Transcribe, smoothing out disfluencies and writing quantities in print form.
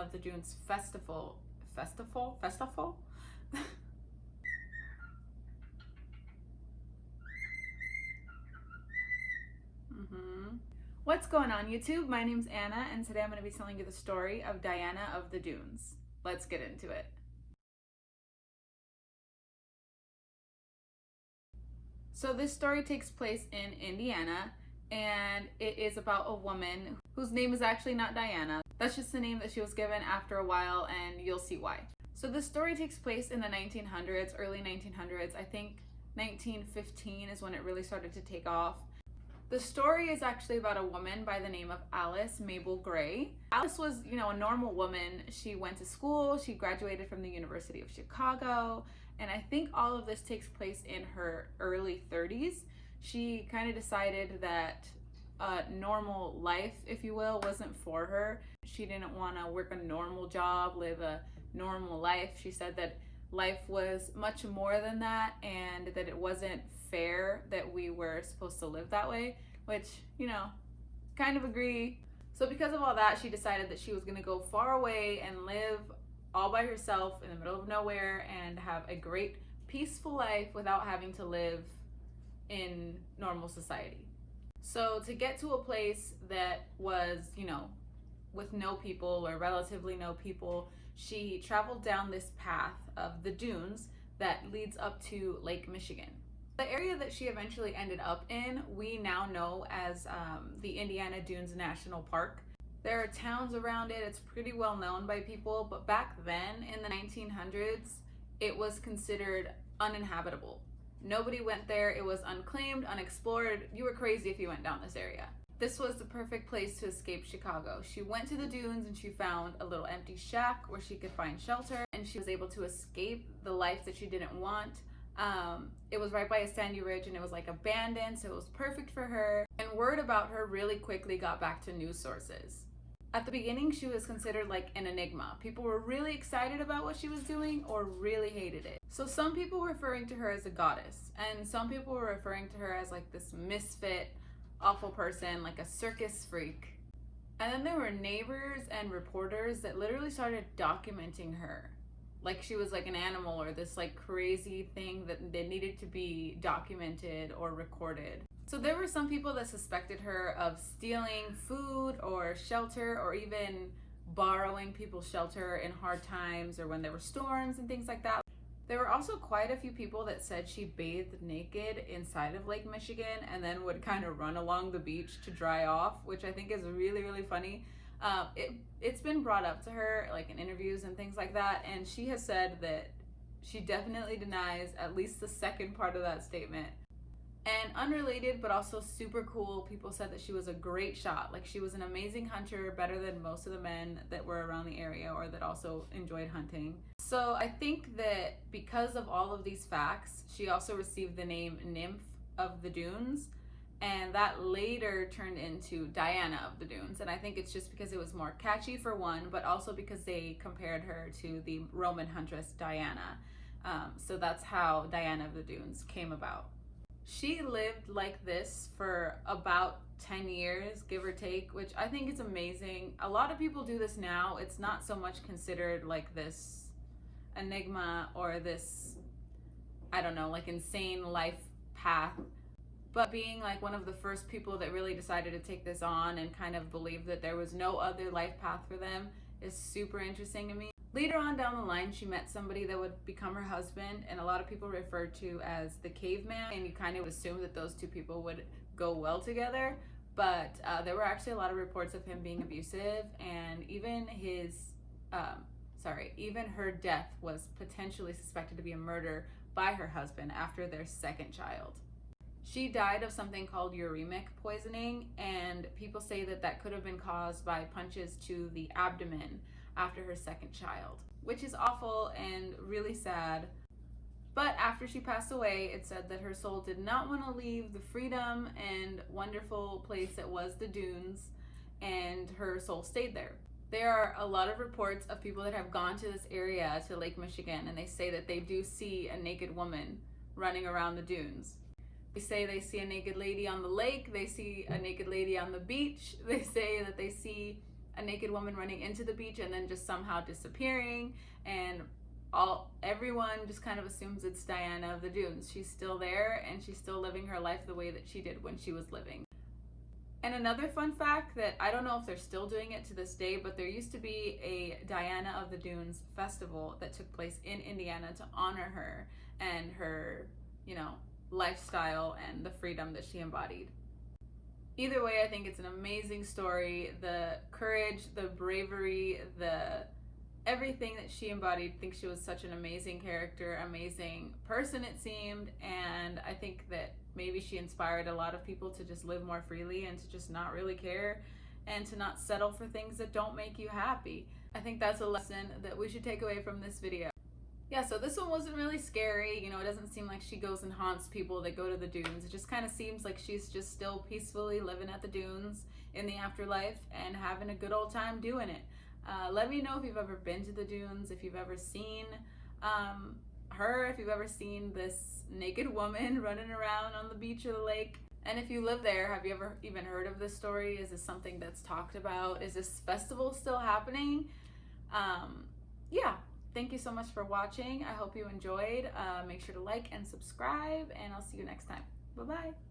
of the Dunes festival. What's going on, YouTube? My name's Anna, and today I'm going to be telling you the story of Diana of the Dunes. Let's get into it. So this story takes place in Indiana, and it is about a woman whose name is actually not Diana. That's just the name that she was given after a while, and you'll see why. So this story takes place in the 1900s, early 1900s. I think 1915 is when it really started to take off. The story is actually about a woman by the name of Alice Mabel Gray. Alice was, a normal woman. She went to school, she graduated from the University of Chicago, and I think all of this takes place in her early 30s. She kind of decided that normal life, if you will, wasn't for her. She didn't want to work a normal job, live a normal life. She said that life was much more than that, and that it wasn't fair that we were supposed to live that way, which, kind of agree. So because of all that, she decided that she was going to go far away and live all by herself in the middle of nowhere and have a great peaceful life without having to live in normal society. So to get to a place that was, with no people or relatively no people, she traveled down this path of the dunes that leads up to Lake Michigan. The area that she eventually ended up in, we now know as the Indiana Dunes National Park. There are towns around it. It's pretty well known by people, but back then in the 1900s, it was considered uninhabitable. Nobody went there. It was unclaimed, unexplored. You were crazy if you went down this area. This was the perfect place to escape Chicago. She went to the dunes and she found a little empty shack where she could find shelter, and she was able to escape the life that she didn't want. It was right by a sandy ridge and it was like abandoned, so it was perfect for her. And word about her really quickly got back to news sources. At the beginning, she was considered like an enigma. People were really excited about what she was doing or really hated it. So some people were referring to her as a goddess, and some people were referring to her as like this misfit, awful person, like a circus freak. And then there were neighbors and reporters that literally started documenting her like she was like an animal or this like crazy thing that they needed to be documented or recorded. So there were some people that suspected her of stealing food or shelter, or even borrowing people's shelter in hard times or when there were storms and things like that. There were also quite a few people that said she bathed naked inside of Lake Michigan and then would kind of run along the beach to dry off, which I think is really, really funny. It's been brought up to her like in interviews and things like that, and she has said that she definitely denies at least the second part of that statement. And unrelated but also super cool, people said that she was a great shot. Like she was an amazing hunter, better than most of the men that were around the area or that also enjoyed hunting. So I think that because of all of these facts, she also received the name Nymph of the Dunes, and that later turned into Diana of the Dunes. And I think it's just because it was more catchy for one, but also because they compared her to the Roman huntress Diana. So that's how Diana of the Dunes came about. She lived like this for about 10 years, give or take, which I think is amazing. A lot of people do this now. It's not so much considered like this enigma or this, I don't know, like insane life path. But being like one of the first people that really decided to take this on and kind of believe that there was no other life path for them is super interesting to me. Later on down the line, she met somebody that would become her husband, and a lot of people refer to as the caveman, and you kind of assume that those two people would go well together. But there were actually a lot of reports of him being abusive, and even even her death was potentially suspected to be a murder by her husband after their second child. She died of something called uremic poisoning, and people say that that could have been caused by punches to the abdomen after her second child, which is awful and really sad. But after she passed away, it said that her soul did not want to leave the freedom and wonderful place that was the dunes, and her soul stayed there. There are a lot of reports of people that have gone to this area, to Lake Michigan, and they say that they do see a naked woman running around the dunes. They say they see a naked lady on the lake, they see a naked lady on the beach, they say that they see a naked woman running into the beach and then just somehow disappearing, and everyone just kind of assumes it's Diana of the Dunes. She's still there and she's still living her life the way that she did when she was living. And another fun fact that I don't know if they're still doing it to this day, but there used to be a Diana of the Dunes festival that took place in Indiana to honor her and her, lifestyle and the freedom that she embodied. Either way, I think it's an amazing story. The courage, the bravery, everything that she embodied. I think she was such an amazing character, amazing person it seemed, and I think that maybe she inspired a lot of people to just live more freely and to just not really care and to not settle for things that don't make you happy. I think that's a lesson that we should take away from this video. Yeah, so this one wasn't really scary. It doesn't seem like she goes and haunts people that go to the dunes. It just kind of seems like she's just still peacefully living at the dunes in the afterlife and having a good old time doing it. Let me know if you've ever been to the dunes, if you've ever seen her, if you've ever seen this naked woman running around on the beach or the lake. And if you live there, have you ever even heard of this story? Is this something that's talked about? Is this festival still happening? Yeah. Thank you so much for watching. I hope you enjoyed. Make sure to like and subscribe, and I'll see you next time. Bye-bye.